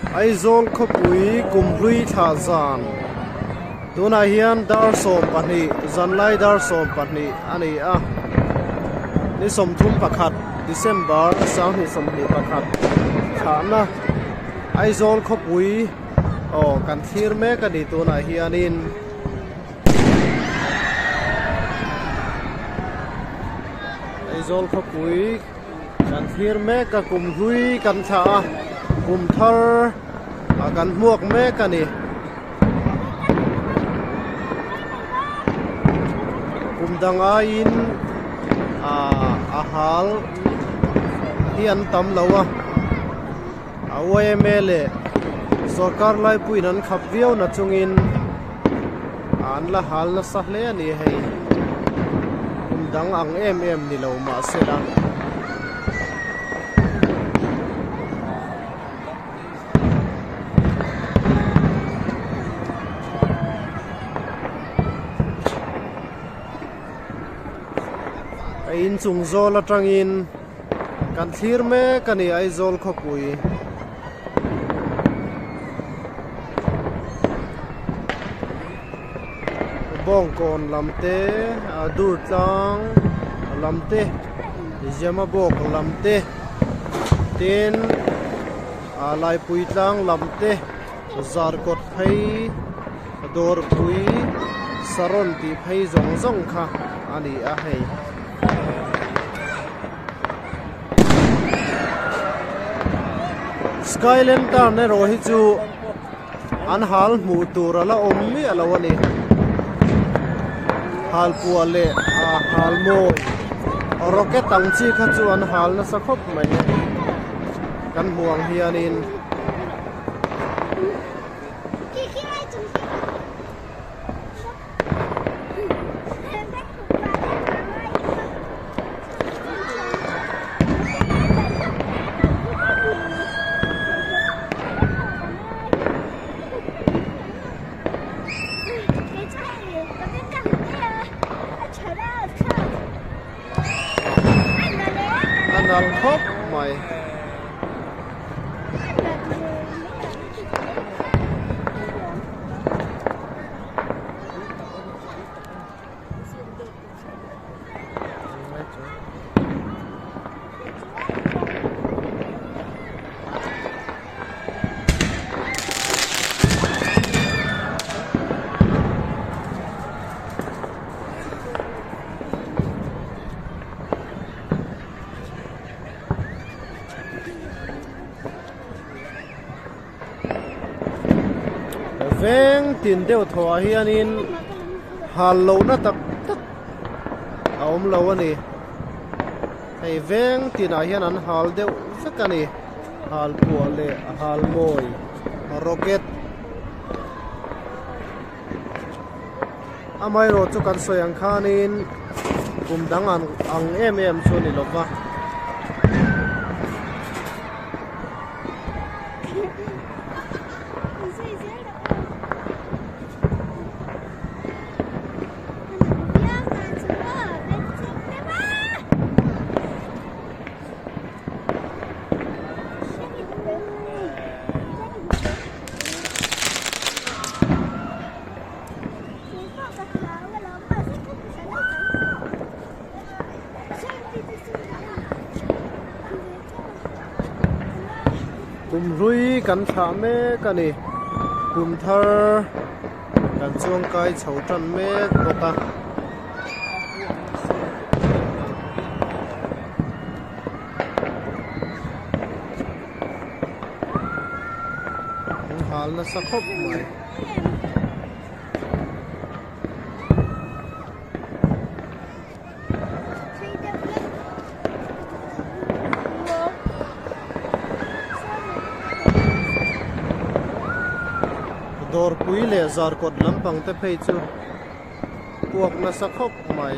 Aizawl Khawpui Kumhlui thlah zan tuna hian dar som pahnih zanlai dar som pahnih ani a ni somthum pakhat December sangni somni pakhat thana Aizawl Khawpui kan thlir mek ani tuna hianin Aizawl Khawpui kan thlir mek ka Kumhlui kan tha kumthar kan muak mek ani kumdanga in ahal hian tam lawa awmle sarkar lai puinan khap viau na chungin an la hal na sahle ani hei kumdang ang em ni lo ma sela in chung zol atangin kan thlir me kani Aizawl Khawpui bong kon lamte dur tlang lamte jama bok lamte tin lai pui tlang lamte zar kot phai dor pui saron ti phai zong zong kha ani a hei Skyland ta ne rohi chu an hal mu tur ala ommi alawani hal puale hal mo rocket tangchi kha chu an hal na sakhop mai kan muang hianin I'll hope my veng tin deuh thaw hianin hal lo na tak aom lo ani hei veng tin a hian an hal deuh vek ani hal puale hal moi rocket amai ro chu kan soyang khanin kumdang ang em chu ni lova Kumhlui kan thla mek ani kumthar kan chuang kai chho tan mek bawka hal na sakhop mai dor pui le zar kot lampang te phei chu puak na sakhop mai